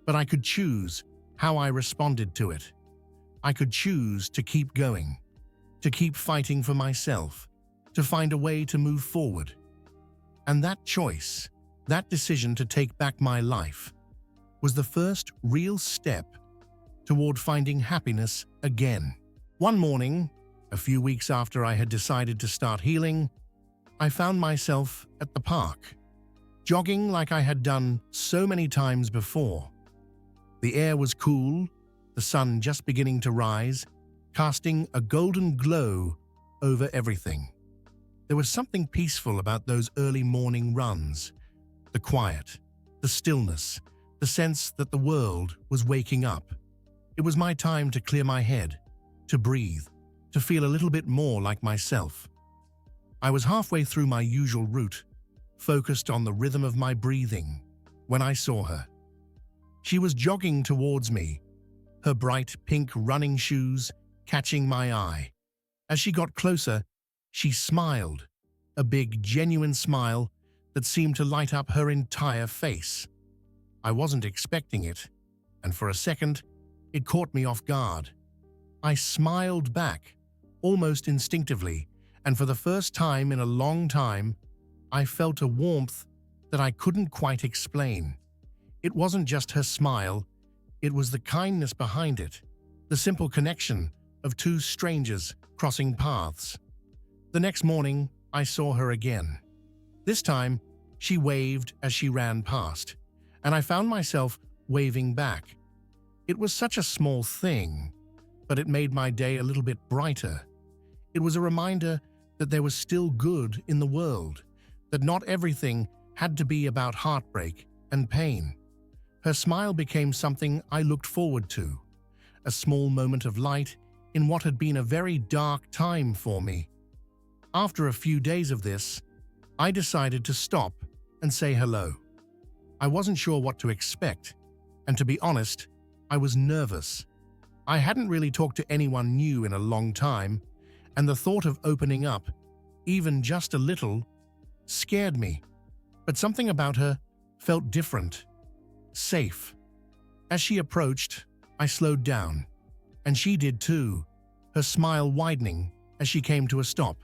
but I could choose how I responded to it. I could choose to keep going, to keep fighting for myself, to find a way to move forward. And that choice, that decision to take back my life, was the first real step toward finding happiness again. One morning, a few weeks after I had decided to start healing, I found myself at the park, jogging like I had done so many times before. The air was cool, the sun just beginning to rise, casting a golden glow over everything. There was something peaceful about those early morning runs, the quiet, the stillness, the sense that the world was waking up. It was my time to clear my head, to breathe, to feel a little bit more like myself. I was halfway through my usual route, focused on the rhythm of my breathing, when I saw her. She was jogging towards me, her bright pink running shoes catching my eye. As she got closer, she smiled, a big, genuine smile that seemed to light up her entire face. I wasn't expecting it, and for a second, it caught me off guard. I smiled back, almost instinctively, and for the first time in a long time, I felt a warmth that I couldn't quite explain. It wasn't just her smile, it was the kindness behind it, the simple connection of two strangers crossing paths. The next morning, I saw her again. This time, she waved as she ran past, and I found myself waving back. It was such a small thing, but it made my day a little bit brighter. It was a reminder that there was still good in the world, that not everything had to be about heartbreak and pain. Her smile became something I looked forward to, a small moment of light in what had been a very dark time for me. After a few days of this, I decided to stop and say hello. I wasn't sure what to expect, and to be honest, I was nervous. I hadn't really talked to anyone new in a long time, and the thought of opening up, even just a little, scared me. But something about her felt different, safe. As she approached, I slowed down, and she did too, her smile widening as she came to a stop.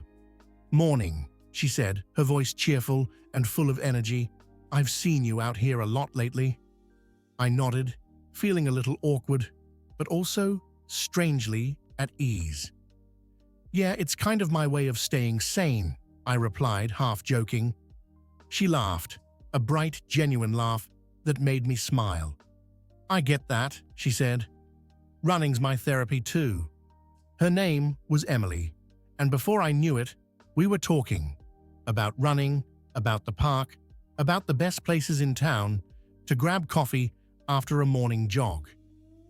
"Morning," she said, her voice cheerful and full of energy. "I've seen you out here a lot lately." I nodded, feeling a little awkward, but also strangely at ease. "Yeah, it's kind of my way of staying sane," I replied, half joking. She laughed, a bright, genuine laugh that made me smile. "I get that," she said. Running's my therapy too. Her name was Emily, and before I knew it, we were talking about running, about the park, about the best places in town to grab coffee after a morning jog.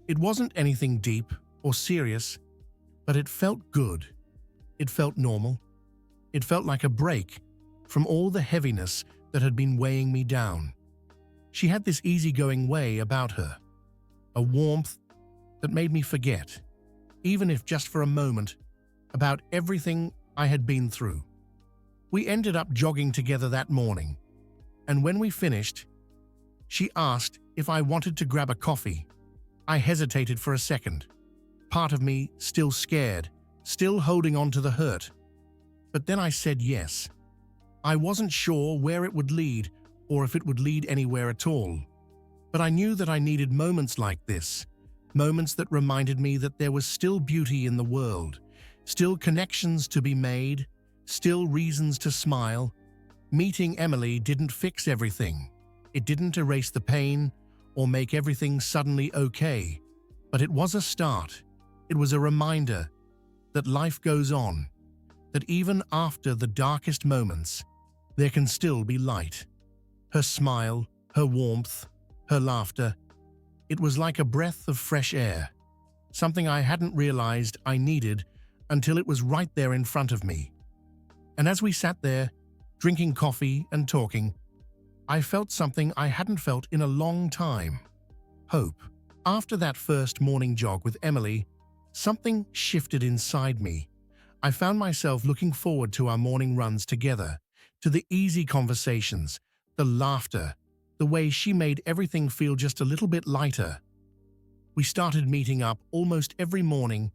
It wasn't anything deep or serious, but it felt good. It felt normal. It felt like a break from all the heaviness that had been weighing me down. She had this easygoing way about her, a warmth that made me forget, even if just for a moment, about everything I had been through. We ended up jogging together that morning, and when we finished, she asked if I wanted to grab a coffee. I hesitated for a second, part of me still scared, still holding on to the hurt. But then I said yes. I wasn't sure where it would lead or if it would lead anywhere at all. But I knew that I needed moments like this, moments that reminded me that there was still beauty in the world, still connections to be made, still reasons to smile. Meeting Emily didn't fix everything. It didn't erase the pain or make everything suddenly okay. But it was a start. It was a reminder that life goes on, that even after the darkest moments, there can still be light. Her smile, her warmth, her laughter, it was like a breath of fresh air, something I hadn't realized I needed until it was right there in front of me. And as we sat there, drinking coffee and talking, I felt something I hadn't felt in a long time. Hope. After that first morning jog with Emily, something shifted inside me. I found myself looking forward to our morning runs together, to the easy conversations, the laughter, the way she made everything feel just a little bit lighter. We started meeting up almost every morning,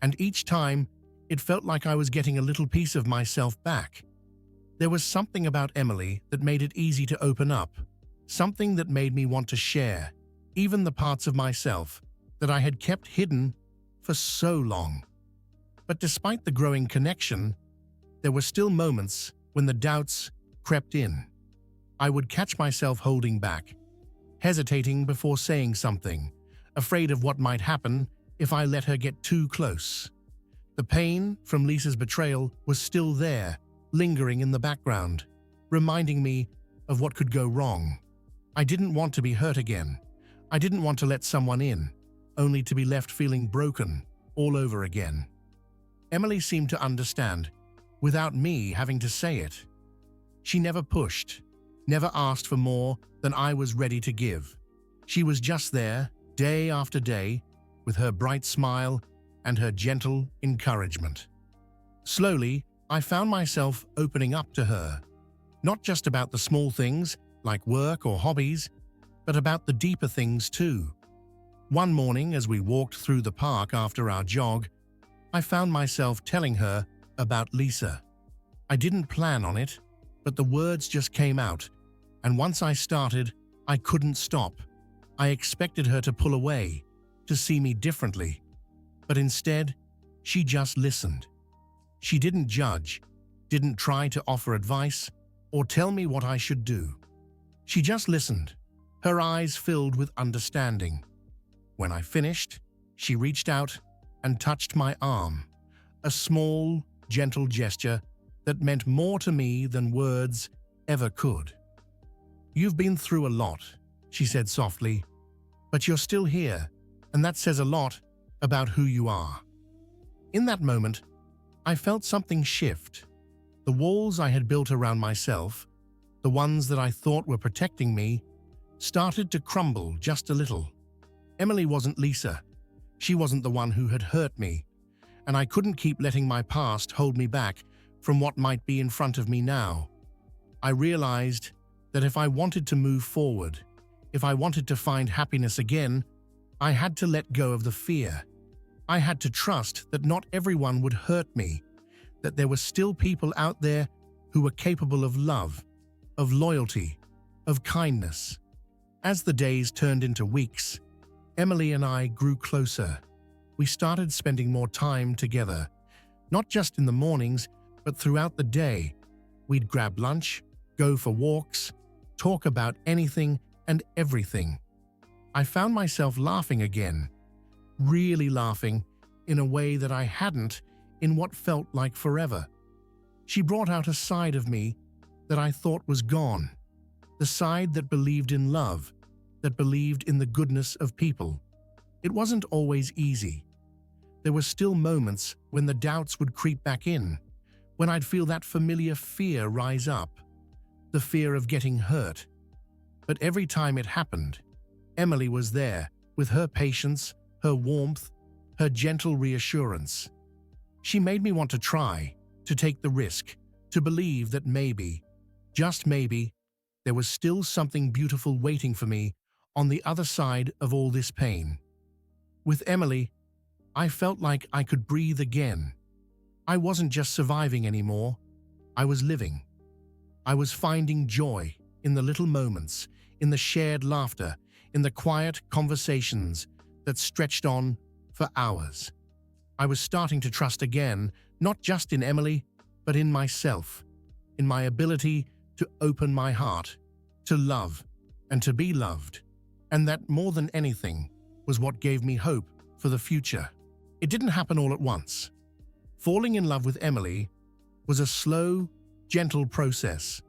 and each time it felt like I was getting a little piece of myself back. There was something about Emily that made it easy to open up, something that made me want to share, even the parts of myself that I had kept hidden for so long. But despite the growing connection, there were still moments when the doubts crept in. I would catch myself holding back, hesitating before saying something, afraid of what might happen if I let her get too close. The pain from Lisa's betrayal was still there, lingering in the background, reminding me of what could go wrong. I didn't want to be hurt again. I didn't want to let someone in, only to be left feeling broken all over again. Emily seemed to understand, without me having to say it. She never pushed, never asked for more than I was ready to give. She was just there, day after day, with her bright smile and her gentle encouragement. Slowly, I found myself opening up to her, not just about the small things like work or hobbies, but about the deeper things too. One morning, as we walked through the park after our jog, I found myself telling her about Lisa. I didn't plan on it, but the words just came out, and once I started, I couldn't stop. I expected her to pull away, to see me differently, but instead, she just listened. She didn't judge, didn't try to offer advice, or tell me what I should do. She just listened, her eyes filled with understanding. When I finished, she reached out and touched my arm, a small, gentle gesture that meant more to me than words ever could. "You've been through a lot," she said softly, "but you're still here, and that says a lot about who you are." In that moment, I felt something shift. The walls I had built around myself, the ones that I thought were protecting me, started to crumble just a little. Emily wasn't Lisa. She wasn't the one who had hurt me, and I couldn't keep letting my past hold me back from what might be in front of me now. I realized that if I wanted to move forward, if I wanted to find happiness again, I had to let go of the fear. I had to trust that not everyone would hurt me, that there were still people out there who were capable of love, of loyalty, of kindness. As the days turned into weeks, Emily and I grew closer. We started spending more time together, not just in the mornings, but throughout the day. We'd grab lunch, go for walks, talk about anything and everything. I found myself laughing again, really laughing in a way that I hadn't in what felt like forever. She brought out a side of me that I thought was gone, the side that believed in love, that believed in the goodness of people. It wasn't always easy. There were still moments when the doubts would creep back in, when I'd feel that familiar fear rise up, the fear of getting hurt. But every time it happened, Emily was there, with her patience, her warmth, her gentle reassurance. She made me want to try, to take the risk, to believe that maybe, just maybe, there was still something beautiful waiting for me on the other side of all this pain. With Emily, I felt like I could breathe again. I wasn't just surviving anymore, I was living. I was finding joy in the little moments, in the shared laughter, in the quiet conversations that stretched on for hours. I was starting to trust again, not just in Emily, but in myself, in my ability to open my heart, to love, and to be loved. And that, more than anything, was what gave me hope for the future. It didn't happen all at once. Falling in love with Emily was a slow, gentle process,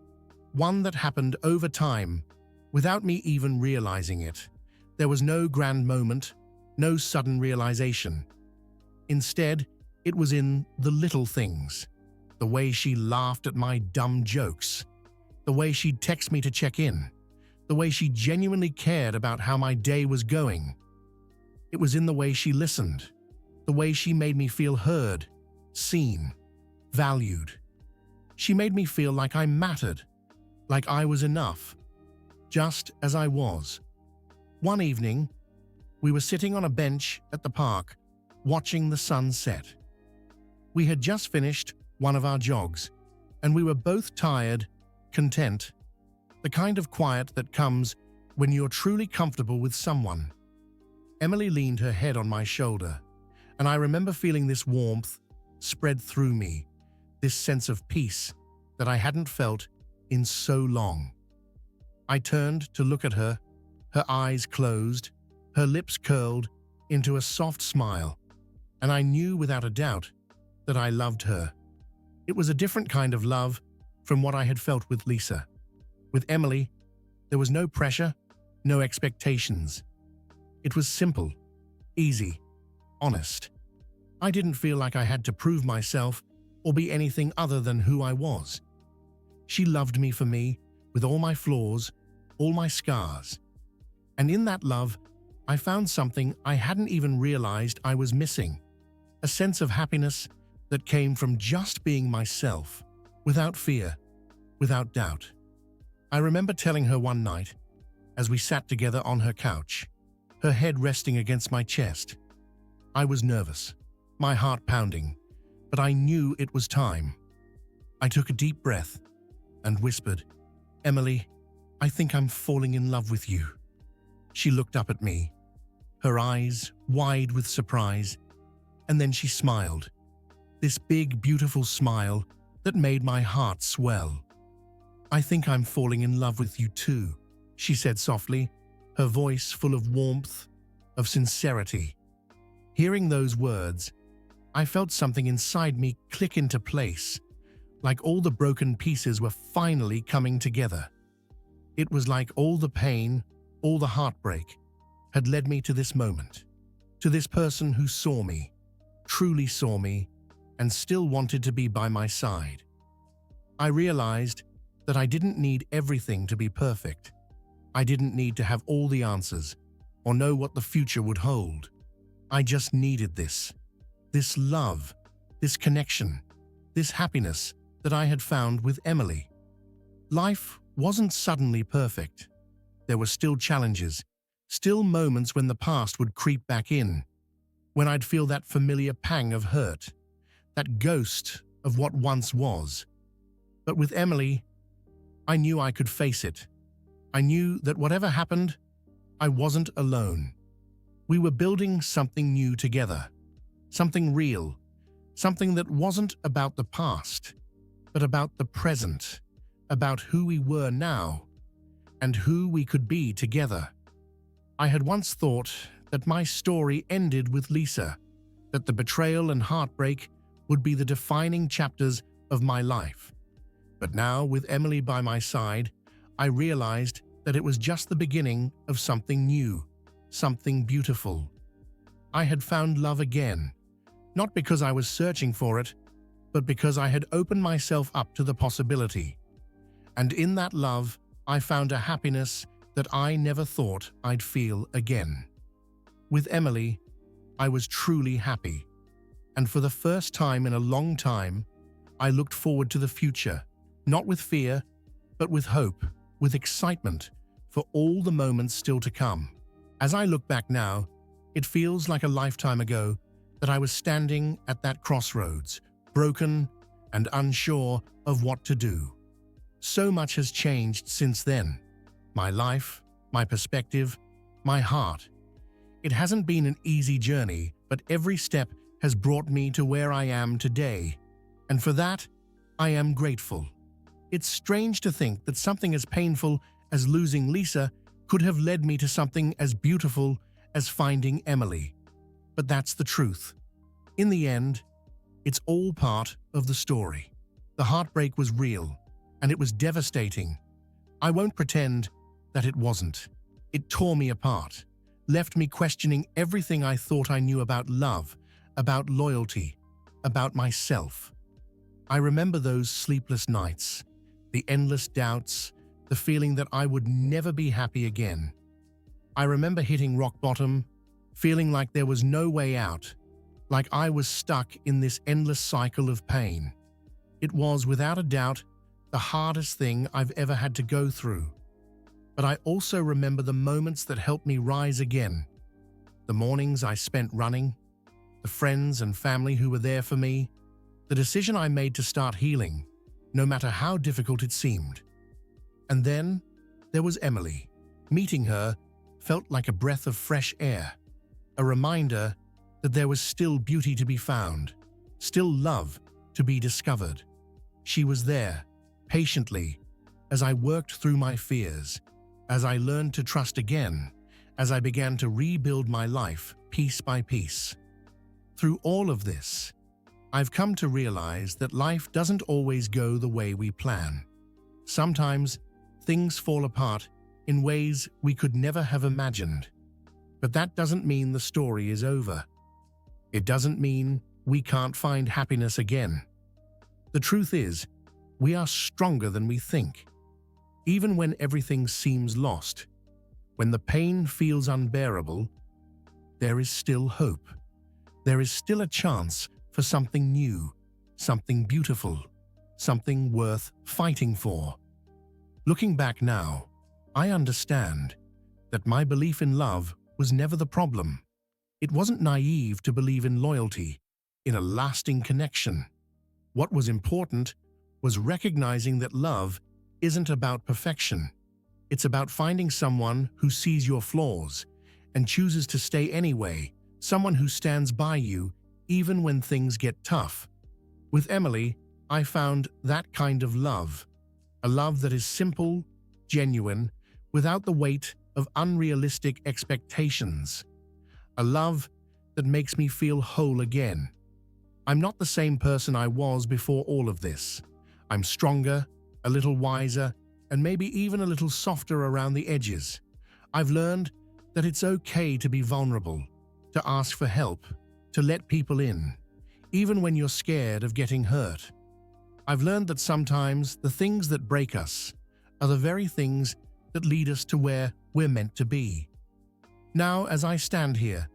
one that happened over time, without me even realizing it. There was no grand moment, no sudden realization. Instead, it was in the little things. The way she laughed at my dumb jokes. The way she'd text me to check in. The way she genuinely cared about how my day was going. It was in the way she listened. The way she made me feel heard, seen, valued. She made me feel like I mattered, like I was enough, just as I was. One evening, we were sitting on a bench at the park, watching the sun set. We had just finished one of our jogs, and we were both tired, content, the kind of quiet that comes when you're truly comfortable with someone. Emily leaned her head on my shoulder, and I remember feeling this warmth spread through me, this sense of peace that I hadn't felt in so long. I turned to look at her, her eyes closed, her lips curled into a soft smile, and I knew without a doubt that I loved her. It was a different kind of love from what I had felt with Lisa. With Emily, there was no pressure, no expectations. It was simple, easy, honest. I didn't feel like I had to prove myself or be anything other than who I was. She loved me for me, with all my flaws, all my scars. And in that love, I found something I hadn't even realized I was missing. A sense of happiness that came from just being myself, without fear, without doubt. I remember telling her one night, as we sat together on her couch, her head resting against my chest. I was nervous, my heart pounding, but I knew it was time. I took a deep breath and whispered, "Emily, I think I'm falling in love with you." She looked up at me, her eyes wide with surprise, and then she smiled. This big, beautiful smile that made my heart swell. "I think I'm falling in love with you too," she said softly, her voice full of warmth, of sincerity. Hearing those words, I felt something inside me click into place, like all the broken pieces were finally coming together. It was like all the pain, all the heartbreak, had led me to this moment, to this person who saw me, truly saw me, and still wanted to be by my side. I realized that I didn't need everything to be perfect. I didn't need to have all the answers or know what the future would hold. I just needed this love, this connection, this happiness that I had found with Emily. Life wasn't suddenly perfect. There were still challenges, still moments when the past would creep back in, when I'd feel that familiar pang of hurt, that ghost of what once was. But with Emily, I knew I could face it. I knew that whatever happened, I wasn't alone. We were building something new together, something real, something that wasn't about the past, but about the present, about who we were now, and who we could be together. I had once thought that my story ended with Lisa, that the betrayal and heartbreak would be the defining chapters of my life. But now, with Emily by my side, I realized that it was just the beginning of something new, something beautiful. I had found love again, not because I was searching for it, but because I had opened myself up to the possibility. And in that love, I found a happiness that I never thought I'd feel again. With Emily, I was truly happy. And for the first time in a long time, I looked forward to the future, not with fear, but with hope, with excitement for all the moments still to come. As I look back now, it feels like a lifetime ago that I was standing at that crossroads, broken and unsure of what to do. So much has changed since then. My life, my perspective, my heart. It hasn't been an easy journey, but every step has brought me to where I am today. And for that, I am grateful. It's strange to think that something as painful as losing Lisa could have led me to something as beautiful as finding Emily. But that's the truth. In the end, it's all part of the story. The heartbreak was real, and it was devastating. I won't pretend that it wasn't. It tore me apart, left me questioning everything I thought I knew about love, about loyalty, about myself. I remember those sleepless nights, the endless doubts, the feeling that I would never be happy again. I remember hitting rock bottom, feeling like there was no way out, like I was stuck in this endless cycle of pain. It was, without a doubt, the hardest thing I've ever had to go through. But I also remember the moments that helped me rise again. The mornings I spent running, the friends and family who were there for me, the decision I made to start healing, no matter how difficult it seemed. And then there was Emily. Meeting her felt like a breath of fresh air, a reminder that there was still beauty to be found, still love to be discovered. She was there, patiently, as I worked through my fears, as I learned to trust again, as I began to rebuild my life piece by piece. Through all of this, I've come to realize that life doesn't always go the way we plan. Sometimes, things fall apart in ways we could never have imagined. But that doesn't mean the story is over. It doesn't mean we can't find happiness again. The truth is, we are stronger than we think. Even when everything seems lost, when the pain feels unbearable, there is still hope. There is still a chance for something new, something beautiful, something worth fighting for. Looking back now, I understand that my belief in love was never the problem. It wasn't naive to believe in loyalty, in a lasting connection. What was important was recognizing that love isn't about perfection. It's about finding someone who sees your flaws and chooses to stay anyway, someone who stands by you even when things get tough. With Emily, I found that kind of love, a love that is simple, genuine, without the weight of unrealistic expectations. A love that makes me feel whole again. I'm not the same person I was before all of this. I'm stronger, a little wiser, and maybe even a little softer around the edges. I've learned that it's okay to be vulnerable, to ask for help, to let people in, even when you're scared of getting hurt. I've learned that sometimes the things that break us are the very things that lead us to where we're meant to be. Now, as I stand here,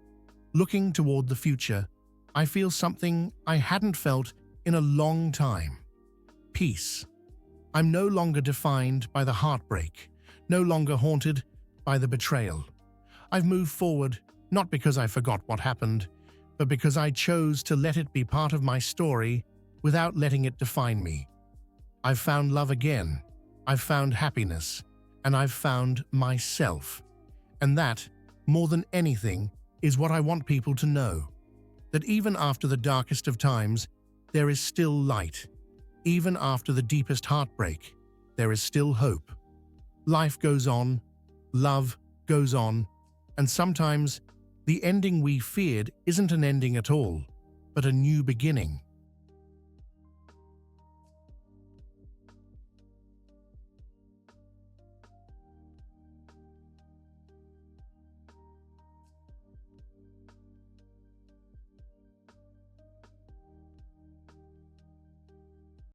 looking toward the future, I feel something I hadn't felt in a long time. Peace. I'm no longer defined by the heartbreak, no longer haunted by the betrayal. I've moved forward, not because I forgot what happened, but because I chose to let it be part of my story without letting it define me. I've found love again, I've found happiness, and I've found myself. And that, more than anything, is what I want people to know. That even after the darkest of times, there is still light. Even after the deepest heartbreak, there is still hope. Life goes on, love goes on, and sometimes The ending we feared isn't an ending at all, but a new beginning.